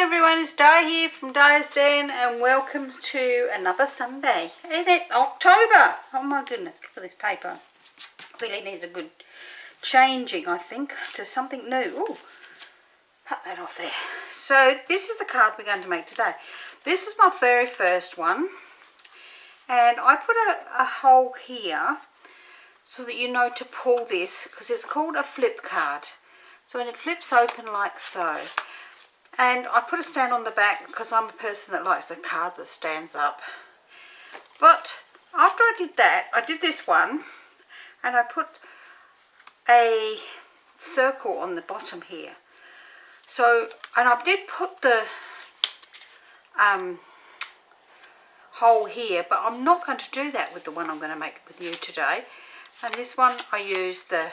everyone, it's Di here from Diane and welcome to another Sunday. Isn't it October? Oh my goodness, look at this paper. Really needs a good changing, I think, to something new. Ooh, cut that off there. So this is the card we're going to make today. This is my very first one, and I put a hole here so that you know to pull this, because it's called a flip card. So it flips open like so. And I put a stand on the back because I'm a person that likes a card that stands up. But after I did that, I did this one and I put a circle on the bottom here. So, and I did put the hole here, but I'm not going to do that with the one I'm going to make with you today. And this one I used the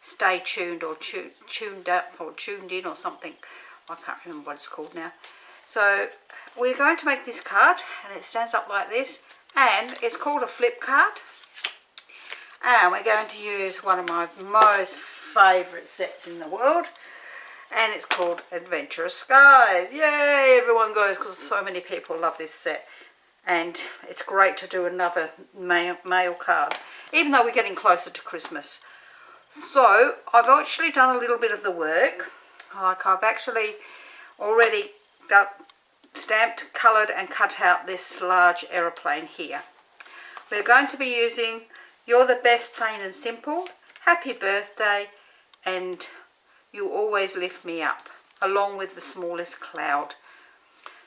stay tuned or tuned up or tuned in or something. I can't remember what it's called now. So we're going to make this card, and it stands up like this, and it's called a flip card. And we're going to use one of my most favourite sets in the world, and it's called Adventurous Skies. Yay, everyone goes, because so many people love this set, and it's great to do another mail card, even though we're getting closer to Christmas. So I've actually done a little bit of the work. Like, I've actually already stamped, coloured and cut out this large aeroplane here. We're going to be using You're the Best, Plain and Simple, Happy Birthday, and You Always Lift Me Up, along with the smallest cloud.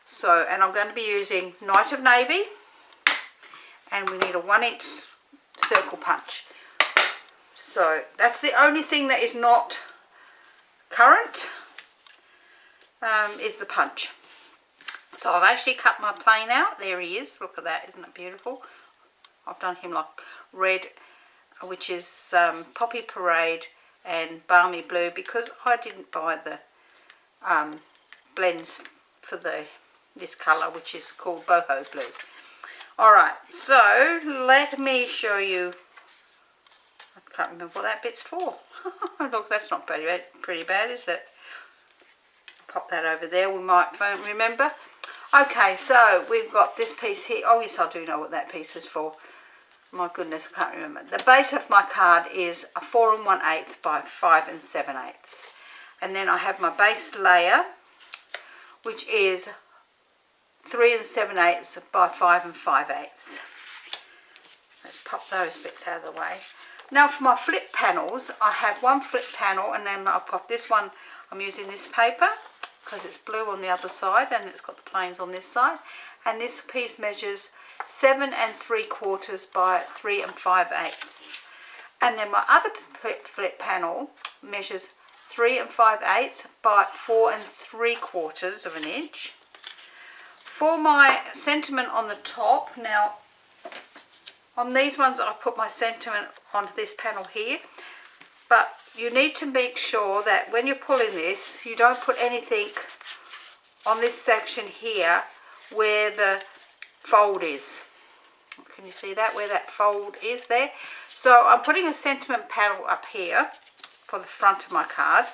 So, and I'm going to be using Night of Navy, and we need a 1-inch circle punch. So that's the only thing that is not current, is the punch. So I've actually cut my plane out. There he is. Look at that. Isn't it beautiful? I've done him like red, which is Poppy Parade, and Balmy Blue, because I didn't buy the blends for this colour, which is called Boho Blue. Alright, so let me show you. I can't remember what that bit's for. Look, that's not pretty bad, is it? Pop that over there, we might remember. Okay, so we've got this piece here. Oh yes, I do know what that piece was for. My goodness, I can't remember. The base of my card is a 4 1/8 by 5 7/8. And then I have my base layer, which is 3 7/8 by 5 5/8. Let's pop those bits out of the way. Now for my flip panels, I have one flip panel, and then I've got this one. I'm using this paper because it's blue on the other side and it's got the planes on this side. And this piece measures 7 3/4 by 3 5/8. And then my other flip panel measures 3 5/8 by 4 3/4 of an inch. For my sentiment on the top, now on these ones I put my sentiment on this panel here, but you need to make sure that when you're pulling this, you don't put anything on this section here where the fold is. Can you see that, where that fold is there? So I'm putting a sentiment panel up here for the front of my card.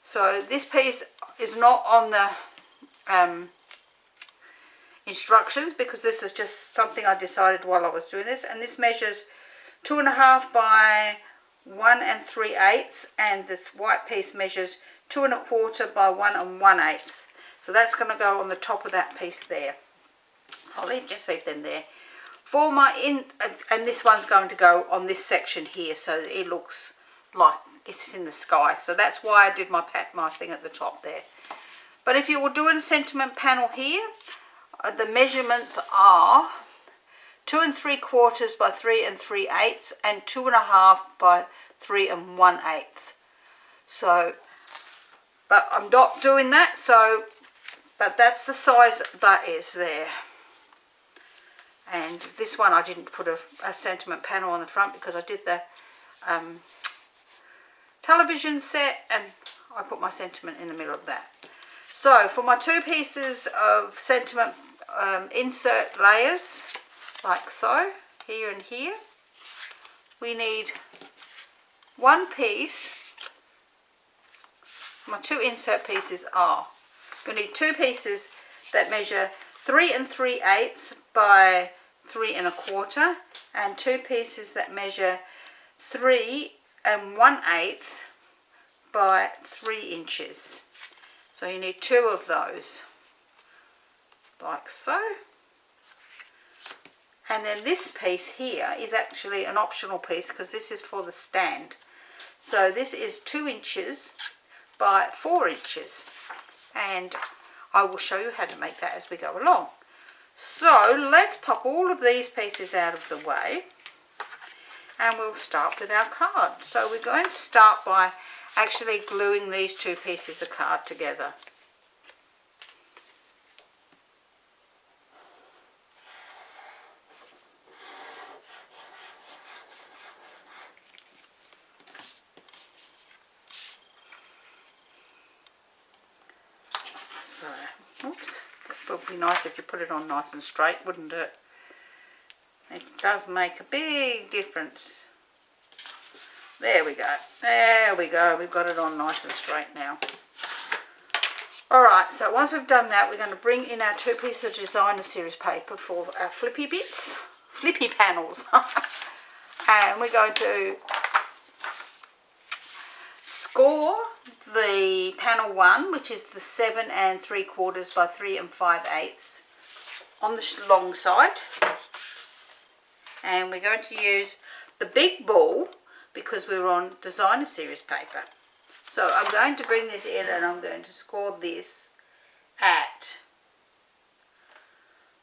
So this piece is not on the instructions, because this is just something I decided while I was doing this, and this measures 2 1/2 by 1 3/8, and this white piece measures 2 1/4 by 1 1/8. So that's going to go on the top of that piece there. I'll just leave them there. For my and this one's going to go on this section here, so it looks like it's in the sky. So that's why I did my thing at the top there. But if you were doing a sentiment panel here, the measurements are 2 3/4 by 3 3/8 and 2 1/2 by 3 1/8. So, but I'm not doing that, so, but that's the size that is there. And this one I didn't put a sentiment panel on the front because I did the television set, and I put my sentiment in the middle of that. So for my 2 pieces of sentiment insert layers, like so, here and here, we need one piece. My 2 insert pieces are You'll need 2 pieces that measure 3 3/8 by 3 1/4, and 2 pieces that measure 3 1/8 by 3 inches. So you need 2 of those, like so. And then this piece here is actually an optional piece because this is for the stand. So this is 2 inches by 4 inches. And I will show you how to make that as we go along. So let's pop all of these pieces out of the way. And we'll start with our card. So we're going to start by actually gluing these 2 pieces of card together. So, oops, it would be nice if you put it on nice and straight, wouldn't it? It does make a big difference. There we go. There we go. We've got it on nice and straight now. Alright, so once we've done that, we're going to bring in our 2 pieces of designer series paper for our flippy bits, flippy panels. And we're going to score the panel 1, which is the 7 3/4 by 3 5/8 on the long side. And we're going to use the big ball because we're on designer series paper. So I'm going to bring this in and I'm going to score this at,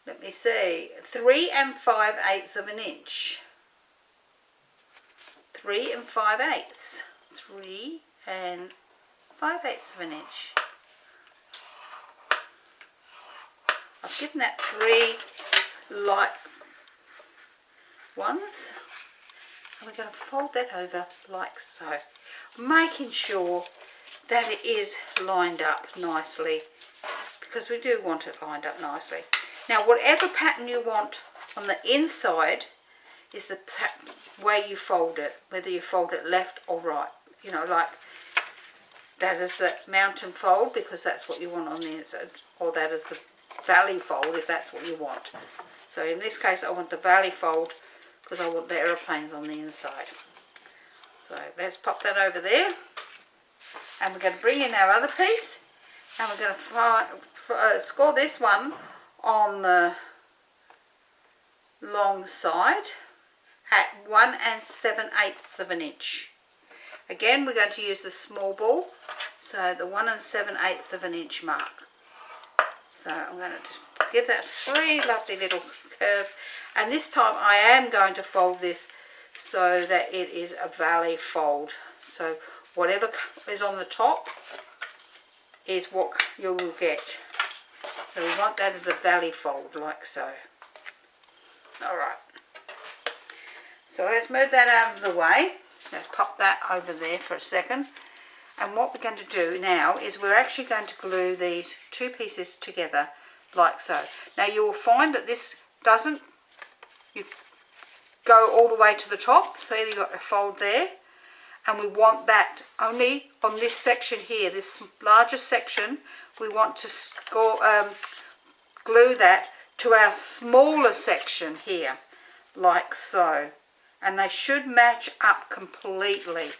let me see, 3 5/8 of an inch. 3 5/8. 3 5/8 of an inch. I've given that 3 light ones, and we're going to fold that over like so, making sure that it is lined up nicely, because we do want it lined up nicely. Now whatever pattern you want on the inside is the way you fold it, whether you fold it left or right, you know, like that is the mountain fold because that's what you want on the inside, or that is the valley fold if that's what you want. So in this case I want the valley fold because I want the aeroplanes on the inside. So let's pop that over there, and we're going to bring in our other piece, and we're going to score this one on the long side at 1 7/8 of an inch. Again, we're going to use the small ball, so the 1 7/8 of an inch mark. So I'm going to just give that 3 lovely little curves, and this time I am going to fold this so that it is a valley fold. So whatever is on the top is what you will get. So we want that as a valley fold, like so. Alright, so let's move that out of the way. Let's pop that over there for a second. And what we're going to do now is we're actually going to glue these 2 pieces together like so. Now you will find that this doesn't go all the way to the top, so you've got a fold there, and we want that only on this section here, this larger section. We want to glue that to our smaller section here, like so, and they should match up completely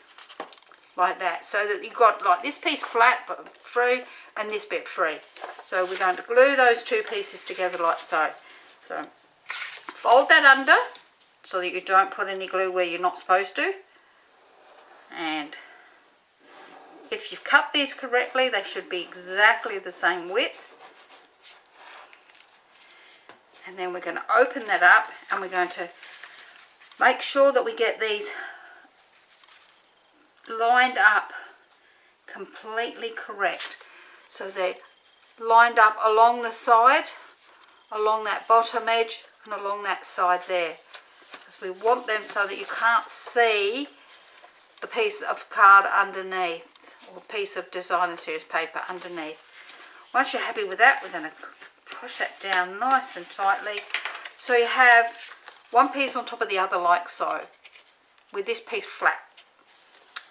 like that, so that you've got like this piece flat but free and this bit free. So we're going to glue those 2 pieces together like so. So fold that under so that you don't put any glue where you're not supposed to, and if you've cut these correctly they should be exactly the same width. And then we're going to open that up, and we're going to make sure that we get these lined up completely correct, so they're lined up along the side, along that bottom edge, and along that side there, because we want them so that you can't see the piece of card underneath, or piece of designer series paper underneath. Once you're happy with that, we're going to push that down nice and tightly, so you have one piece on top of the other like so, with this piece flat.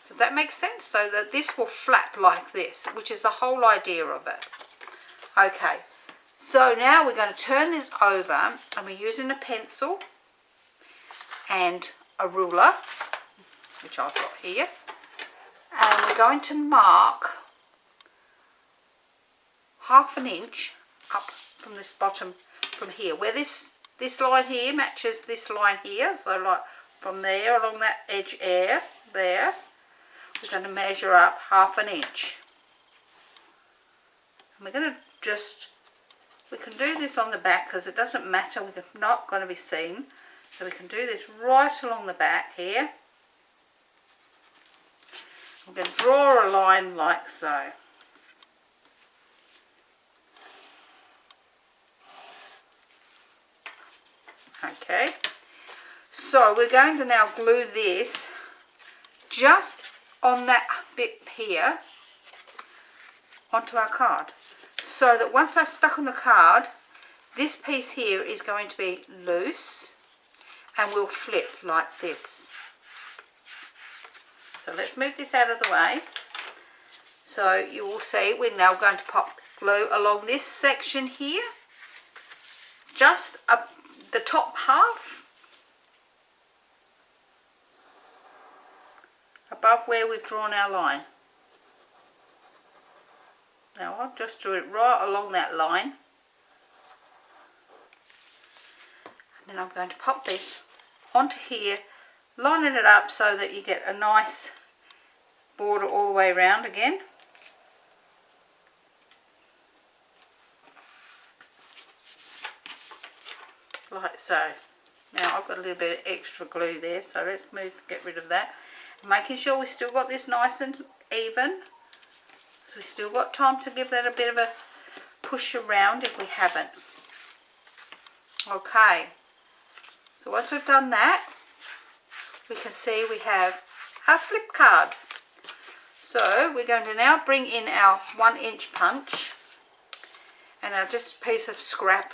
Does that make sense? So that this will flap like this, which is the whole idea of it. Okay, so now we're going to turn this over, and we're using a pencil and a ruler, which I've got here, and we're going to mark 1/2 inch up from this bottom, from here, where this line here matches this line here, so like from there along that edge there, we're going to measure up 1/2 inch. And we're going to just, we can do this on the back because it doesn't matter, we're not going to be seen, so we can do this right along the back here. I'm going to draw a line like so. Okay, so we're going to now glue this just on that bit here onto our card, so that once I stuck on the card, this piece here is going to be loose and will flip like this. So let's move this out of the way. So you will see we're now going to pop glue along this section here, just up the top half, above where we've drawn our line. Now I'll just do it right along that line, and then I'm going to pop this onto here, lining it up so that you get a nice border all the way around again. Like so. Now I've got a little bit of extra glue there, so let's get rid of that. Making sure we've still got this nice and even. So we've still got time to give that a bit of a push around if we haven't. Okay. So once we've done that, we can see we have our flip card. So we're going to now bring in our 1-inch punch and our just a piece of scrap.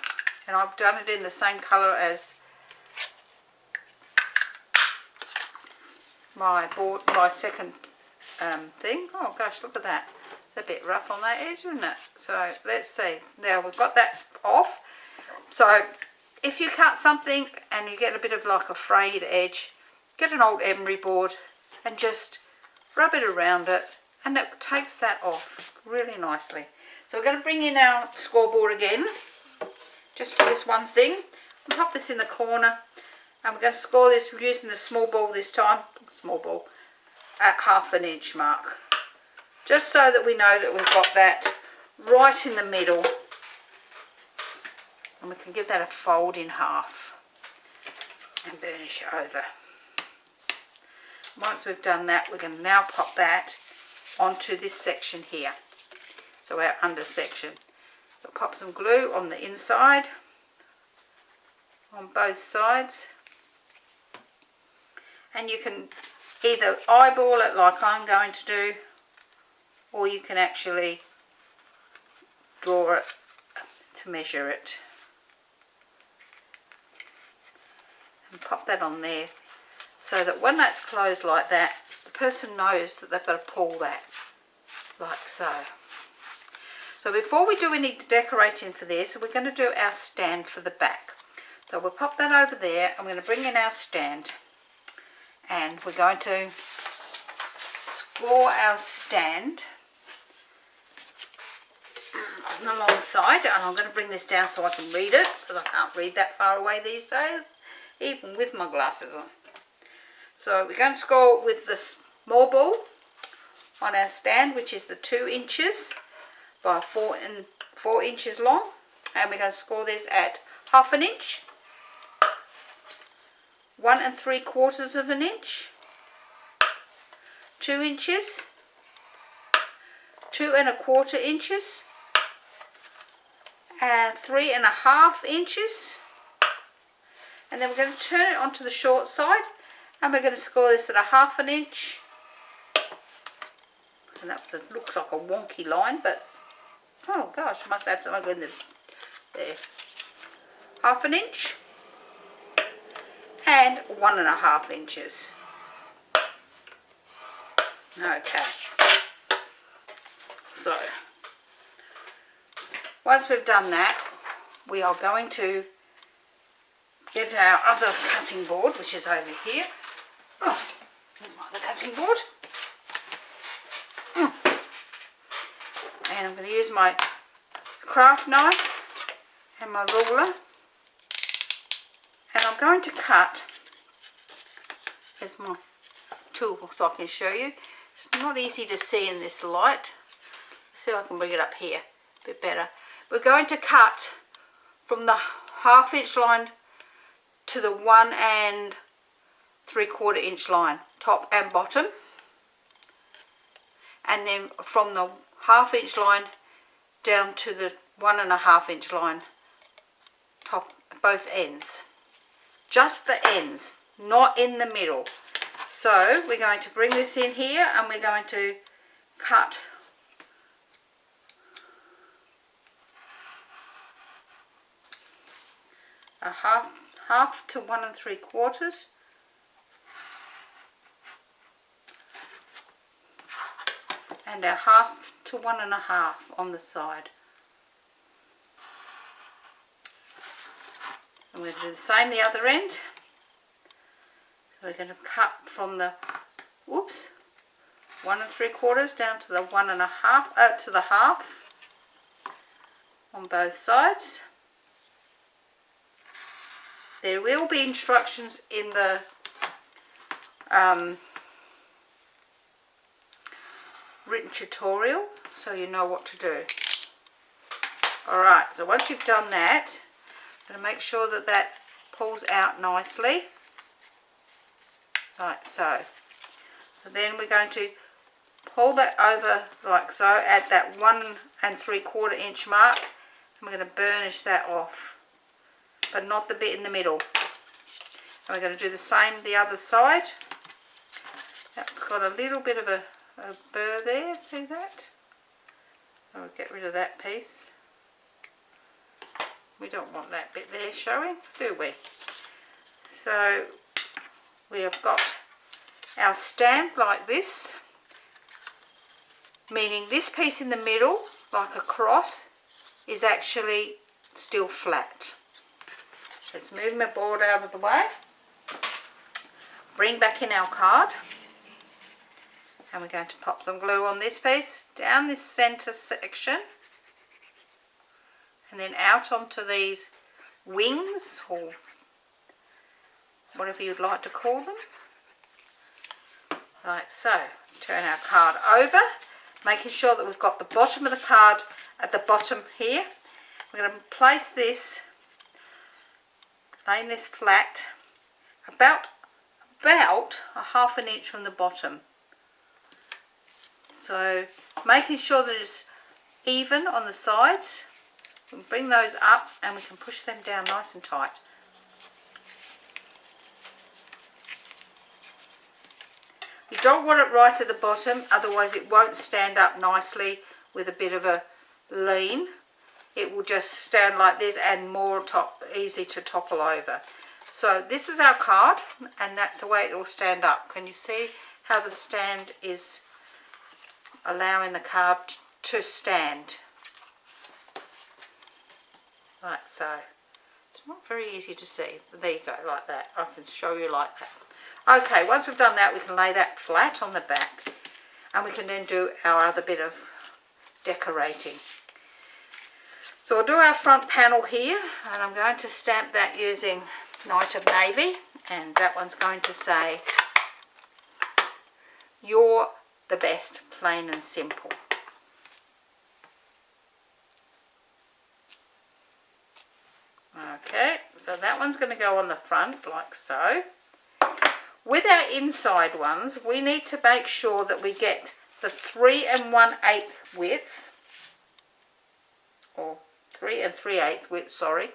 And I've done it in the same colour as my board, my second thing. Oh gosh, look at that. It's a bit rough on that edge, isn't it? So let's see. Now we've got that off. So if you cut something and you get a bit of like a frayed edge, get an old emery board and just rub it around it, and it takes that off really nicely. So we're going to bring in our scoreboard again, just for this one thing. I'll pop this in the corner, and we're going to score this using the small ball this time, at 1/2 inch mark, just so that we know that we've got that right in the middle, and we can give that a fold in half and burnish it over. Once we've done that, we're going to now pop that onto this section here, so our under section. So pop some glue on the inside, on both sides, and you can either eyeball it like I'm going to do, or you can actually draw it to measure it. And pop that on there, so that when that's closed like that, the person knows that they've got to pull that, like so. So before we do any decorating for this, we're going to do our stand for the back. So we'll pop that over there. I'm going to bring in our stand, and we're going to score our stand on the long side, and I'm going to bring this down so I can read it, because I can't read that far away these days, even with my glasses on. So we're going to score with the small ball on our stand, which is the 2 inches by 4 inches long, and we're going to score this at 1/2 inch, 1 3/4 inch, 2 inches, 2 1/4 inches, and 3 1/2 inches, and then we're going to turn it onto the short side, and we're going to score this at 1/2 inch. And that looks like a wonky line, but oh gosh, I must add something in there. 1/2 inch and 1 1/2 inches. Okay, so Once we've done that, we are going to get our other cutting board, which is over here. Oh, the cutting board. And I'm going to use my craft knife and my ruler. And I'm going to cut. Here's my tool so I can show you. It's not easy to see in this light. Let's see if I can bring it up here a bit better. We're going to cut from the 1/2 inch line to the 1 3/4 inch line, top and bottom. And then from the 1/2 inch line down to the 1 1/2 inch line, top, both ends. Just the ends, not in the middle. So we're going to bring this in here and we're going to cut a half to 1 3/4, and a 1/2 to 1 1/2 on the side. And we're going to do the same the other end. So we're going to cut from the 1 3/4 down to the 1 1/2 to the 1/2 on both sides. There will be instructions in the written tutorial so you know what to do. Alright, so once you've done that, I'm going to make sure that that pulls out nicely, like so. And then we're going to pull that over like so at that 1 3/4 inch mark, and we're going to burnish that off, but not the bit in the middle. And we're going to do the same the other side. That's got a little bit of a burr there, see that? I'll get rid of that piece. We don't want that bit there showing, do we? So we have got our stamp like this, meaning this piece in the middle, like a cross, is actually still flat. Let's move my board out of the way, bring back in our card, and we're going to pop some glue on this piece, down this centre section, and then out onto these wings, or whatever you'd like to call them, like so. Turn our card over, making sure that we've got the bottom of the card at the bottom here. We're going to place this, laying this flat, about a 1/2 inch from the bottom. So making sure that it's even on the sides. We can bring those up and we can push them down nice and tight. You don't want it right at the bottom, otherwise it won't stand up nicely with a bit of a lean. It will just stand like this and more easy to topple over. So this is our card, and that's the way it will stand up. Can you see how the stand is allowing the card to stand? Like so. It's not very easy to see, but there you go, like that. I can show you like that. Okay, once we've done that, we can lay that flat on the back, and we can then do our other bit of decorating. So we'll do our front panel here, and I'm going to stamp that using Night of Navy, and that one's going to say, "You're the best, plain and simple." Okay, so that one's going to go on the front like so. With our inside ones, we need to make sure that we get the 3 1/8 width, or 3 3/8 width, sorry,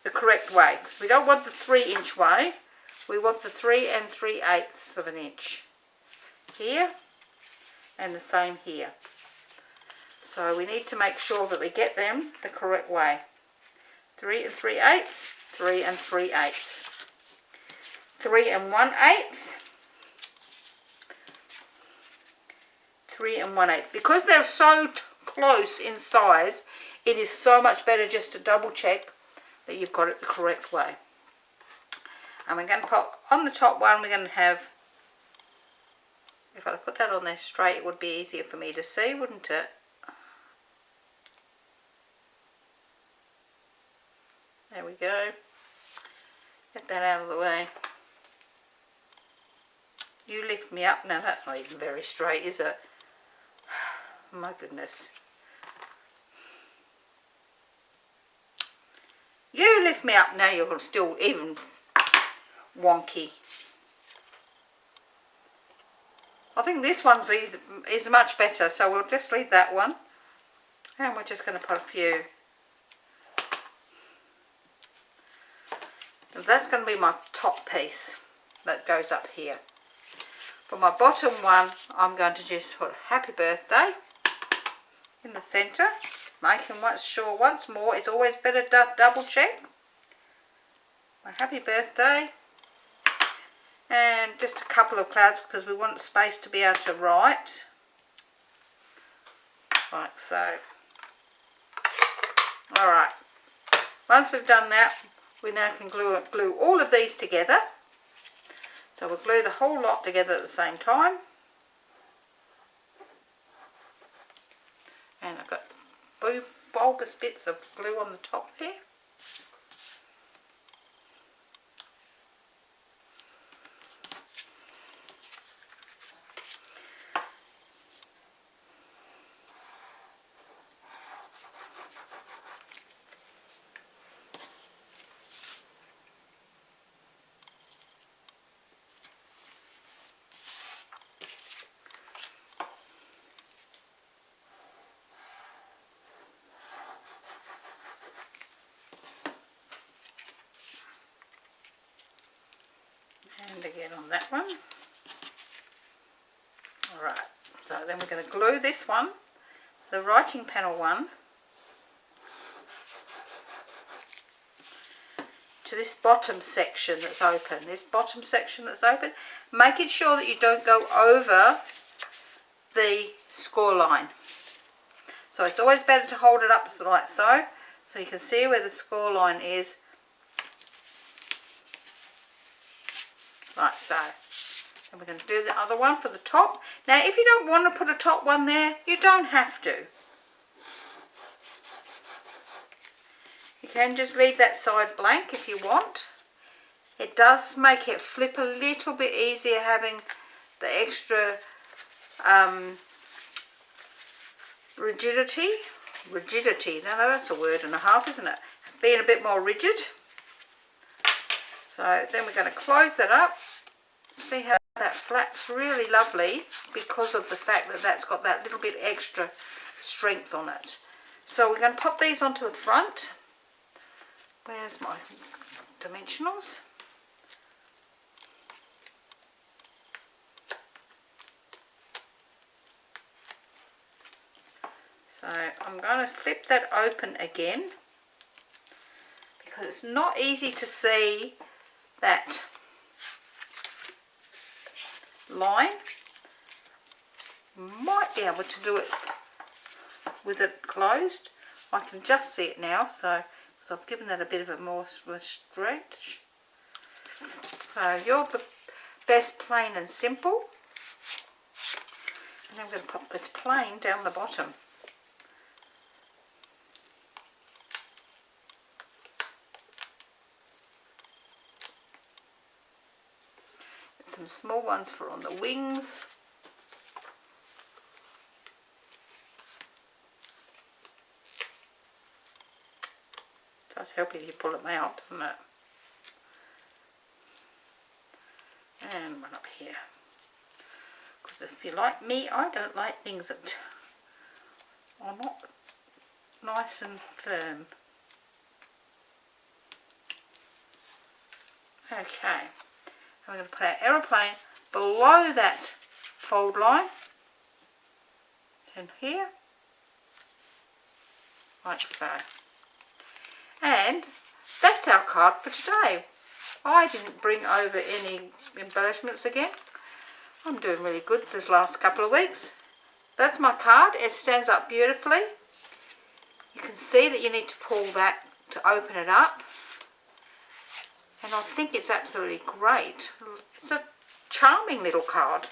the correct way. We don't want the 3-inch way, we want the 3 3/8 of an inch here, and the same here. So we need to make sure that we get them the correct way. 3 3/8, 3 3/8. 3 1/8, 3 1/8. Because they're so close in size, it is so much better just to double check that you've got it the correct way. And we're going to put on the top one, we're going to have, if I put that on there straight, it would be easier for me to see, wouldn't it? There we go. Get that out of the way. You lift me up. Now that's not even very straight, is it? My goodness. You lift me up. Now you're still even wonky. I think this one's is much better, so we'll just leave that one. And we're just going to put a few. And that's going to be my top piece that goes up here. For my bottom one, I'm going to just put happy birthday in the centre. Making sure once more, it's always better to double check. My happy birthday. And just a couple of clouds because we want space to be able to write. Like so. Alright. Once we've done that, we now can glue all of these together. So we'll glue the whole lot together at the same time. And I've got bulbous bits of glue on the top there. And again on that one. Alright, so then we're going to glue this one, the writing panel one, to this bottom section that's open. This bottom section that's open, making sure that you don't go over the score line. So it's always better to hold it up like so you can see where the score line is. Like so. And we're going to do the other one for the top. Now if you don't want to put a top one there, you don't have to. You can just leave that side blank if you want. It does make it flip a little bit easier having the extra rigidity. Now that's a word and a half, isn't it? Being a bit more rigid. So then we're going to close that up. See how that flaps really lovely because of the fact that that's got that little bit extra strength on it. So we're going to pop these onto the front. Where's my dimensionals? So I'm going to flip that open again because it's not easy to see that line. Might be able to do it with it closed. I can just see it now, so I've given that a bit of a more stretch. So you're the best plain and simple. And I'm going to pop this plain down the bottom. Some small ones for on the wings. Does help if you pull them out, doesn't it? And one up here. Because if you're like me, I don't like things that are not nice and firm. Okay. I'm going to put our aeroplane below that fold line, and here, like so. And that's our card for today. I didn't bring over any embellishments again. I'm doing really good this last couple of weeks. that's my card. It stands up beautifully. You can see that you need to pull that to open it up. And I think it's absolutely great. It's a charming little card.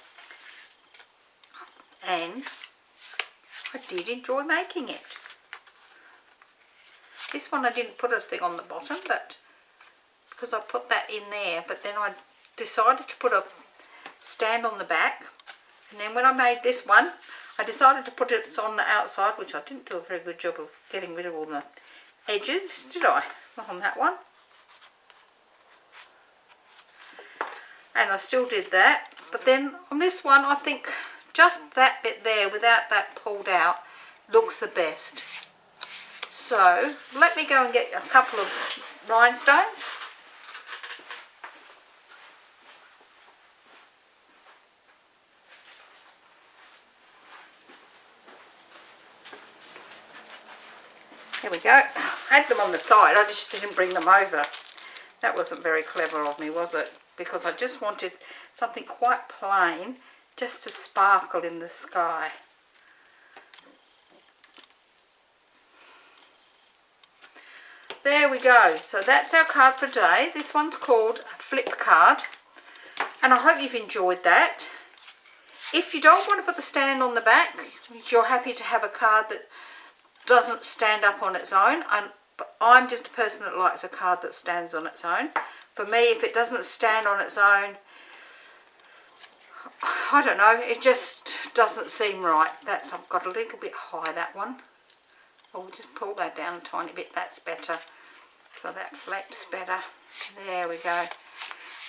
And I did enjoy making it. This one I didn't put a thing on the bottom, but because I put that in there, but then I decided to put a stand on the back. And then when I made this one, I decided to put it on the outside, which I didn't do a very good job of getting rid of all the edges, did I? Not on that one. And I still did that. But then on this one, I think just that bit there, without that pulled out, looks the best. So let me go and get a couple of rhinestones. Here we go. I had them on the side, I just didn't bring them over. That wasn't very clever of me, was it? Because I just wanted something quite plain, just to sparkle in the sky. There we go. So that's our card for today. This one's called a flip card. And I hope you've enjoyed that. If you don't want to put the stand on the back, if you're happy to have a card that doesn't stand up on its own, but I'm just a person that likes a card that stands on its own. For me, if it doesn't stand on its own, I don't know, it just doesn't seem right. I've got a little bit high, that one. I'll just pull that down a tiny bit, that's better. So that flaps better. There we go.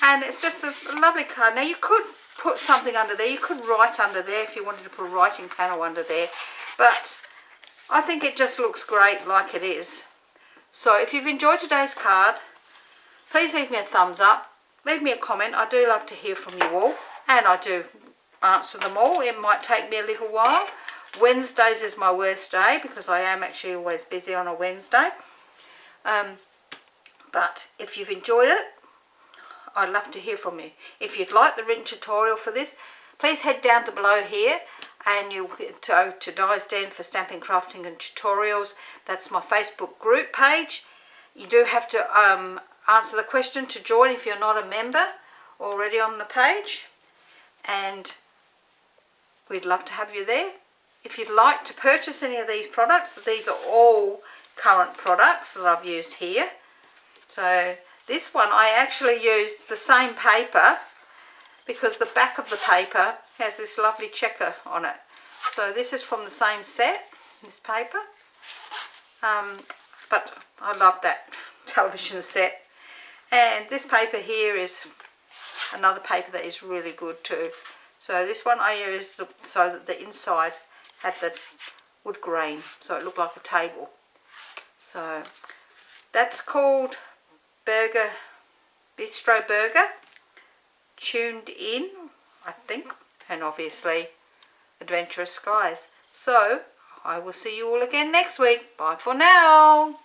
And it's just a lovely card. Now you could put something under there, you could write under there if you wanted to put a writing panel under there. But I think it just looks great like it is. So if you've enjoyed today's card, please leave me a thumbs up. Leave me a comment. I do love to hear from you all. And I do answer them all. It might take me a little while. Wednesdays is my worst day because I am actually always busy on a Wednesday. But if you've enjoyed it, I'd love to hear from you. If you'd like the written tutorial for this, please head down to below here and you'll go to Di's Den for stamping, crafting and tutorials. That's my Facebook group page. You do have to answer the question to join if you're not a member already on the page. And we'd love to have you there. If you'd like to purchase any of these products, these are all current products that I've used here. So this one I actually used the same paper because the back of the paper has this lovely checker on it. So this is from the same set, this paper. But I love that television set. And this paper here is another paper that is really good too. So this one I used so that the inside had the wood grain, so it looked like a table. So that's called Bistro Burger, Tuned In, I think, and obviously Adventurous Skies. So I will see you all again next week. Bye for now.